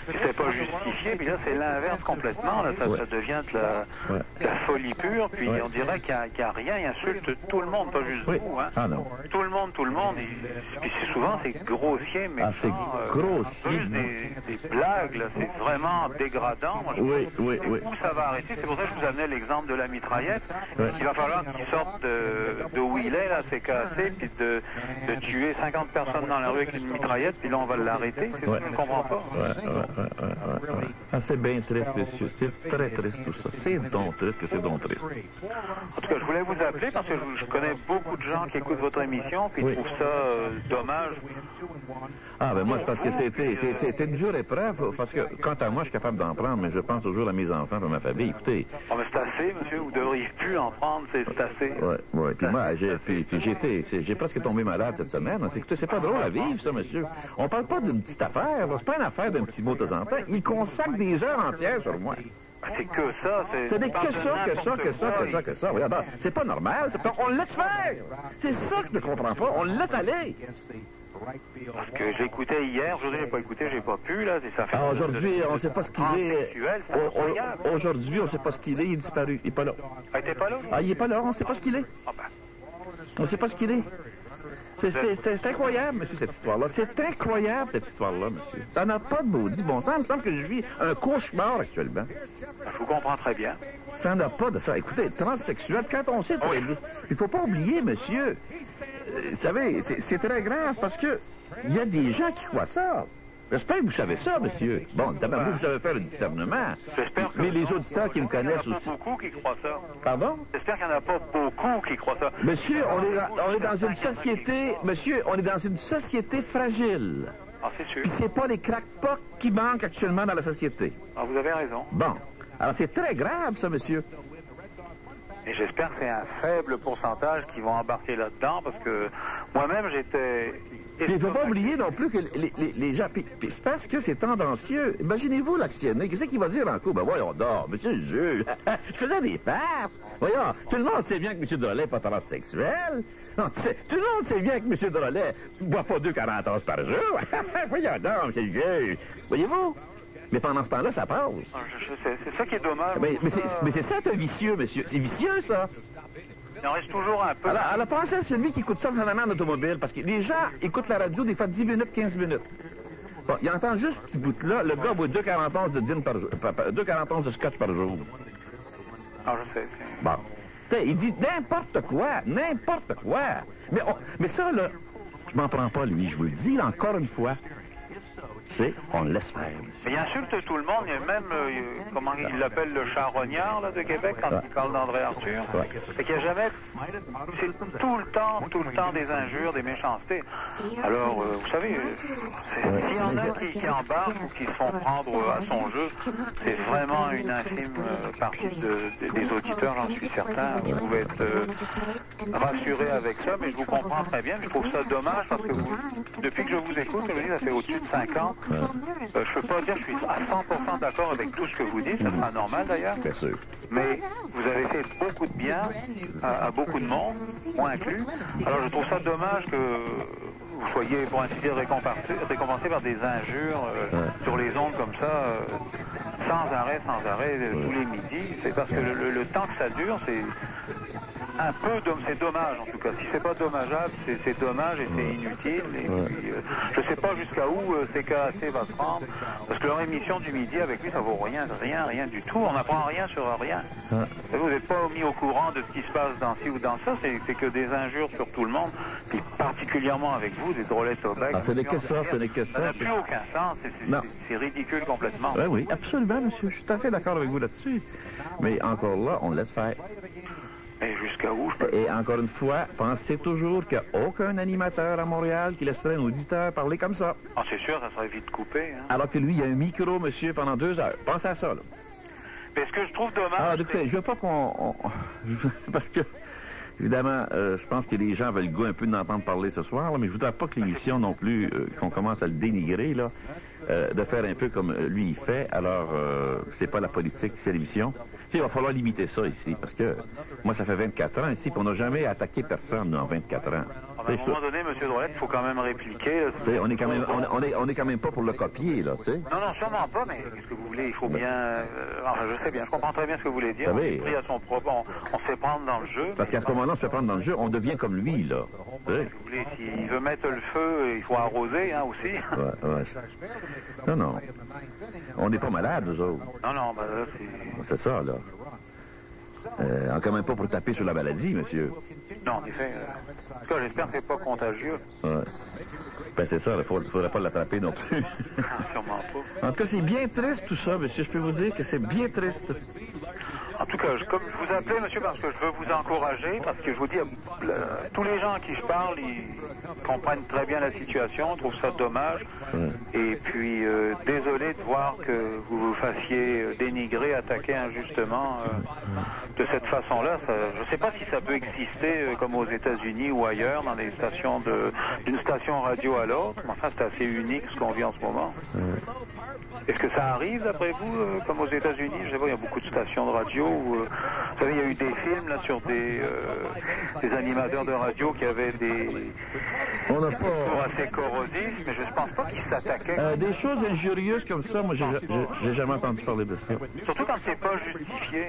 C'est pas justifié, puis là, c'est l'inverse complètement. Là, ça devient de la folie pure, puis on dirait qu'il n'y a rien, il insulte tout le monde, pas juste vous. Hein. Ah non. Tout le monde. Puis souvent, c'est grossier, mais c'est grossier. juste des blagues, là, c'est vraiment dégradant. Moi, où ça va arrêter? C'est pour ça que je vous amenais l'exemple de la mitraillette. Il va falloir qu'il sorte de où il est, là, c'est cassé, puis de tuer 50 personnes dans la rue avec une mitraillette, puis là, on va l'arrêter. C'est ça que je ne comprends pas. Ah, c'est bien triste, monsieur. C'est très triste tout ça. C'est donc triste que c'est donc triste. En tout cas, je voulais vous appeler parce que je connais beaucoup de gens qui écoutent votre émission puis trouvent ça dommage. Ah, ben moi, je pense que c'était une dure épreuve parce que, quant à moi, je suis capable d'en prendre, mais je pense toujours à mes enfants et à ma famille. Écoutez. Oh, mais c'est assez, monsieur. Vous devriez plus en prendre. C'est assez. Oui. Puis moi, j'ai presque tombé malade cette semaine. Écoutez, c'est pas drôle à vivre, ça, monsieur. On parle pas d'une petite affaire. C'est pas une affaire d'un petit mot de temps en temps. Il consacre des heures entières sur moi. C'est que ça, Ce n'est que ça. Regarde, c'est pas normal. On le laisse faire. C'est ça que je ne comprends pas. On le laisse aller. Parce que j'écoutais hier, aujourd'hui j'ai pas écouté, j'ai pas pu, là, ça fait... Aujourd'hui, on ne sait pas ce qu'il est. Aujourd'hui, on ne sait pas ce qu'il est, il est disparu, il n'est pas là. Ah, il n'était pas là? Ah, il n'est pas là, on ne sait pas ce qu'il est. On ne sait pas ce qu'il est. C'est incroyable, monsieur, cette histoire-là. C'est incroyable, cette histoire-là, monsieur. Ça n'a pas de maudit bon sens. Il me semble que je vis un cauchemar actuellement. Je vous comprends très bien. Ça n'a pas de ça. Écoutez, transsexuel, quand on sait... Il ne faut pas oublier, monsieur... Vous savez, c'est très grave parce que il y a des gens qui croient ça. J'espère que vous savez ça, monsieur. Bon, d'abord, vous savez faire le discernement. Mais les auditeurs qui me connaissent aussi. Il n'y en a pas beaucoup qui croient ça. Pardon? J'espère qu'il n'y en a pas beaucoup qui croient ça. Monsieur, on est dans une société... Monsieur, on est dans une société fragile. Ah, c'est sûr. Puis c'est pas les crackpots qui manquent actuellement dans la société. Ah, vous avez raison. Bon. Alors, c'est très grave, ça, monsieur. Et j'espère que c'est un faible pourcentage qui vont embarquer là-dedans, parce que moi-même, j'étais... Il ne faut pas oublier non plus que les gens... Puis c'est parce que c'est tendancieux. Imaginez-vous l'actionnaire. Qu'est-ce qu'il va dire en cours? Ben voyons donc, monsieur le juge. Je faisais des passes. Voyons, tout le monde sait bien que M. Drolet n'est pas transsexuel. Non, tout le monde sait bien que M. Drolet ne boit pas 2,41 par jour. Voyons donc, monsieur le juge. Voyez-vous? Mais pendant ce temps-là, ça passe. C'est ça qui est dommage. Mais c'est ça, un vicieux, monsieur. C'est vicieux, ça. Il en reste toujours un peu. Alors pensez à celui qui écoute ça en automobile, parce que les gens écoutent la radio des fois 10 minutes, 15 minutes. Bon, il entend juste ce petit bout-là. Le gars boit 2,41 de gin par jour, 2,41 de scotch par jour. Ah, je sais. Bon. Il dit n'importe quoi. Mais ça, là, je m'en prends pas, lui. Je vous le dis, là, encore une fois. On le laisse faire. Mais il insulte tout le monde. Il y a même, comment il l'appelle, le charognard là, de Québec, quand il parle d'André Arthur. Fait qu'il n'y a jamais... C'est tout le temps des injures, des méchancetés. Alors, vous savez, s'il y en a qui embarquent ou qui se font prendre à son jeu, c'est vraiment une infime partie des auditeurs, j'en suis certain. Vous pouvez être rassuré avec ça, mais je vous comprends très bien. Je trouve ça dommage parce que depuis que je vous écoute, je vous dis, ça fait au-dessus de 5 ans. Je ne peux pas dire que je suis à 100% d'accord avec tout ce que vous dites, ça sera normal d'ailleurs. Bien sûr. Mais vous avez fait beaucoup de bien à beaucoup de monde, moi inclus. Alors je trouve ça dommage que vous soyez, pour ainsi dire, récompensé par des injures sur les ondes comme ça, sans arrêt, tous les midis. C'est parce que le temps que ça dure, c'est un peu, c'est dommage en tout cas. Si c'est pas dommageable, c'est dommage et c'est inutile. Et puis, je sais pas jusqu'à où CKAC va se prendre, parce que leur émission du midi avec lui, ça vaut rien du tout. On n'apprend rien sur rien. Vous n'êtes pas mis au courant de ce qui se passe dans ci ou dans ça. C'est que des injures sur tout le monde, puis particulièrement avec vous, des drôlettes au bec. Ce n'est que ça. Ça n'a plus aucun sens. C'est ridicule complètement. Oui, absolument, monsieur. Je suis tout à fait d'accord avec vous là-dessus. Mais encore là, on laisse faire. Et jusqu'à où? Et encore une fois, pensez toujours qu'il n'y a aucun animateur à Montréal qui laisserait un auditeur parler comme ça. Ah, c'est sûr, ça serait vite coupé. Hein? Alors que lui, il y a un micro, monsieur, pendant 2 heures. Pensez à ça, là. Mais ce que je trouve dommage... Ah, écoutez, je veux pas qu'on... Parce que, évidemment, je pense que les gens veulent le goût un peu d'entendre parler ce soir, là, mais je voudrais pas que l'émission non plus, qu'on commence à le dénigrer, là, de faire un peu comme lui il fait. Alors, c'est pas la politique, c'est l'émission. Il va falloir limiter ça ici, parce que moi, ça fait 24 ans ici, puis on n'a jamais attaqué personne en 24 ans. Ah, À un moment donné, M. Drolet, il faut quand même répliquer. On est quand même pas pour le copier, là, tu sais. Non, sûrement pas, mais qu'est-ce que vous voulez? Il faut bien... Enfin, je sais bien, je comprends très bien ce que vous voulez dire. On est pris à son propre, on se fait prendre dans le jeu. Parce qu'à ce moment-là, on se fait prendre dans le jeu, on devient comme lui, là. Tu sais. Vous voulez, s'il veut mettre le feu, il faut arroser, hein, aussi. Ouais. Non. On n'est pas malades, nous autres. Non, ben là, c'est ça, là. Encore même pas pour taper sur la maladie, monsieur. Non, en effet. En tout cas, j'espère que c'est pas contagieux. Ouais. Ben, c'est ça, il ne faudrait pas l'attraper non plus. Sûrement pas. En tout cas, c'est bien triste tout ça, monsieur. Je peux vous dire que c'est bien triste. En tout cas, comme je vous appelais, monsieur, parce que je veux vous encourager, parce que je vous dis, tous les gens à qui je parle, ils comprennent très bien la situation, trouvent ça dommage. Et puis, désolé de voir que vous vous fassiez dénigrer, attaquer injustement de cette façon-là. Je ne sais pas si ça peut exister comme aux États-Unis ou ailleurs, dans les stations d'une station radio à l'autre, mais enfin, c'est assez unique ce qu'on vit en ce moment. Est-ce que ça arrive, d'après vous, comme aux États-Unis? Je sais pas, il y a beaucoup de stations de radio où, vous savez, il y a eu des films là sur des animateurs de radio qui avaient des discours assez corrosifs, mais je ne pense pas qu'ils s'attaquaient. Des choses injurieuses comme ça, moi, j'ai jamais entendu parler de ça. Surtout quand c'est pas justifié.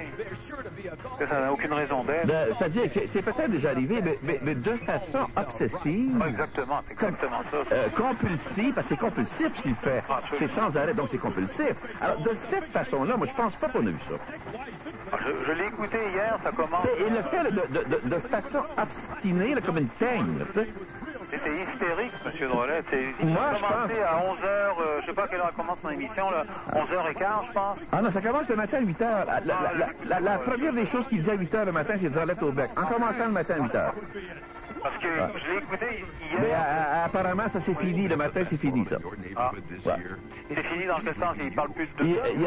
Ça n'a aucune raison d'être. C'est-à-dire, c'est peut-être déjà arrivé, mais de façon obsessive. Exactement, c'est exactement ça. Compulsif, parce que c'est compulsif ce qu'il fait. C'est sans arrêt, donc c'est compulsif. Alors, de cette façon-là, moi, je pense pas qu'on a vu ça. Je l'ai écouté hier, ça commence... Il le fait de façon obstinée, là, comme une teigne, tu sais. C'était hystérique, M. Drolet. Moi, je pense... à 11h, je sais pas à quelle heure commence son émission, là, 11h15, je pense. Ah non, ça commence le matin à 8h. La première des choses qu'il dit à 8h le matin, c'est Drolet au bec. En commençant le matin à 8h. Parce que je l'ai écouté hier. Mais apparemment, ça c'est fini. Le matin, c'est fini, ça. Ah. Ouais. C'est fini dans quel sens? Il parle plus de...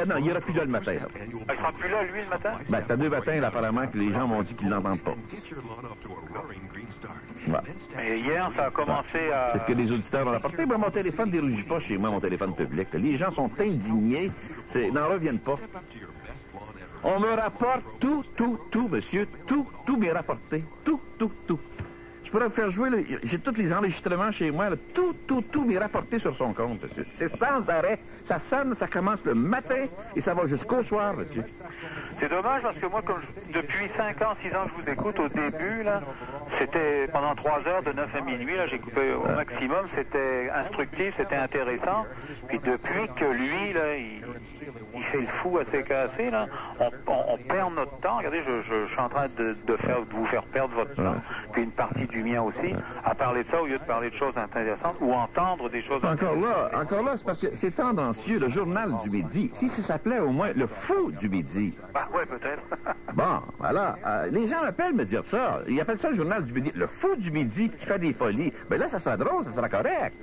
Non, il n'y aura plus là le matin. Là. Il sera plus là, lui, le matin? Ben, c'est à 2 matins, là, apparemment, que les gens m'ont dit qu'ils ne l'entendent pas. Ouais. Et hier, ça a commencé à... C'est ce que les auditeurs ont rapporté. Moi, mon téléphone ne dérougit pas chez moi, mon téléphone public. Les gens sont indignés. N'en reviennent pas. On me rapporte tout, monsieur. Tout m'est rapporté. Tout. Je pourrais vous faire jouer, j'ai tous les enregistrements chez moi, là, tout m'est rapporté sur son compte, monsieur. C'est sans arrêt, ça sonne, ça commence le matin et ça va jusqu'au soir, monsieur. C'est dommage parce que moi, depuis 5 ans, 6 ans que je vous écoute, au début, là, c'était pendant 3 heures, de 9 à minuit, là, j'écoutais au maximum, c'était instructif, c'était intéressant. Puis depuis que lui, là, il fait le fou à s'écasser, là, on perd notre temps. Regardez, je suis en train de vous faire perdre votre temps, puis une partie du mien aussi, à parler de ça au lieu de parler de choses intéressantes ou entendre des choses intéressantes. Encore là, c'est parce que c'est tendancieux, le journal du midi. Si ça s'appelait au moins le fou du midi. Ah ouais, peut-être. Bon, voilà. Les gens appellent me dire ça. Ils appellent ça le journal du midi. Le fou du midi qui fait des folies. Mais là, ça sera drôle, ça sera correct.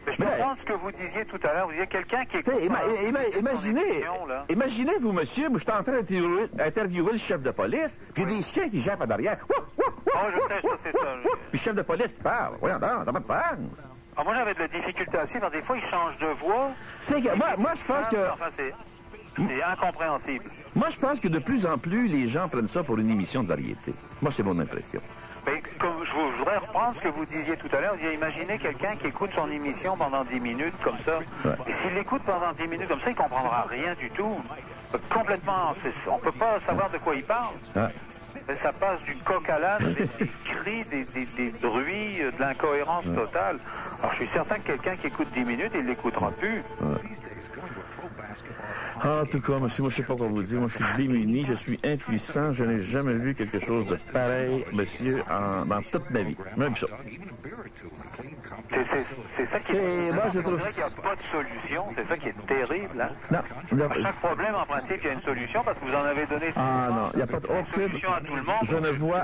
Mais je pense ce que vous disiez tout à l'heure. Vous disiez quelqu'un qui écoute... Imaginez, vous, monsieur, moi, je suis en train d'interviewer le chef de police, puis il y a des chiens qui jappent en arrière. Oh, je sais, ça, c'est ça. Puis le chef de police qui parle. Voyons donc, ça n'a pas de sens. Ah, moi, j'avais de la difficulté aussi, parce que des fois, il change de voix. Moi, je pense que... Enfin, c'est incompréhensible. Moi, je pense que de plus en plus, les gens prennent ça pour une émission de variété. Moi, c'est mon impression. Mais comme je voudrais reprendre ce que vous disiez tout à l'heure. Vous disiez, imaginez quelqu'un qui écoute son émission pendant 10 minutes comme ça. Ouais. Et s'il l'écoute pendant 10 minutes comme ça, il ne comprendra rien du tout. Complètement. On ne peut pas savoir de quoi il parle. Ouais. Ça passe du coq à l'âne, des cris, des bruits, de l'incohérence totale. Alors je suis certain que quelqu'un qui écoute 10 minutes, il ne l'écoutera plus. Ouais. En tout cas, monsieur, moi, je ne sais pas quoi vous dire. Moi, je suis démuni, je suis impuissant. Je n'ai jamais vu quelque chose de pareil, monsieur, dans toute ma vie. Même ça. C'est ça qui est... Moi, je trouve... qu'il n'y a pas de solution. C'est ça qui est terrible. Hein? Non. À chaque problème, en principe, il y a une solution parce que vous en avez donné... Ah non, il n'y a pas aucune solution à tout le monde. Je ne vois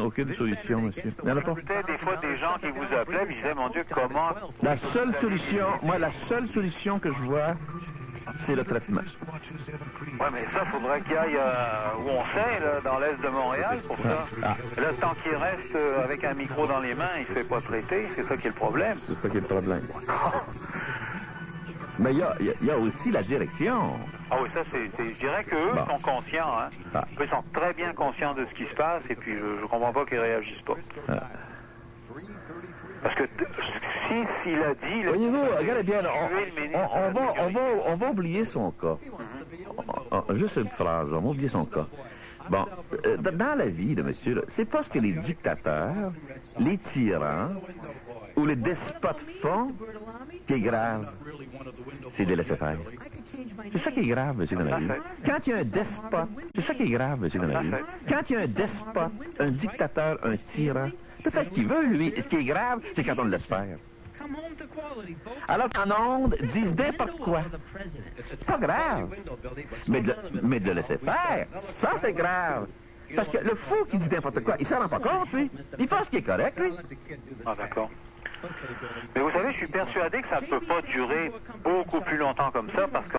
aucune solution, monsieur. Il n'y en a pas. Peut-être des fois des gens qui vous appelaient et ils disaient, mon Dieu, comment... La seule solution que je vois, c'est le traitement. Oui, mais ça, il faudrait qu'il aille où on sait, là, dans l'est de Montréal, pour ça. Là, tant qu'il reste avec un micro dans les mains, il ne se fait pas traiter. C'est ça qui est le problème. C'est ça qui est le problème. Mais il y a aussi la direction. Ah oui, ça, je dirais qu'eux sont conscients. Hein. Ils sont très bien conscients de ce qui se passe et puis je ne comprends pas qu'ils ne réagissent pas. Parce que s'il a dit... Voyez-vous, regardez bien, on va oublier son cas. Juste une phrase, on va oublier son cas. Bon, dans la vie, là, monsieur, c'est pas ce que les dictateurs, les tyrans ou les despotes font qui est grave. C'est de laisser faire. C'est ça qui est grave, monsieur, dans la vie. Quand il y a un despote, c'est ça qui est grave, monsieur, dans la vie. Quand il y a un despote, un dictateur, un tyran, il peut faire ce qu'il veut, lui. Ce qui est grave, c'est quand on le laisse faire. Alors qu'en ondes, disent n'importe quoi. C'est pas grave. Mais de le laisser faire, ça c'est grave. Parce que le fou qui dit n'importe quoi, il s'en rend pas compte, lui. Il pense qu'il est correct, lui. Ah, d'accord. Mais vous savez, je suis persuadé que ça ne peut pas durer beaucoup plus longtemps comme ça, parce que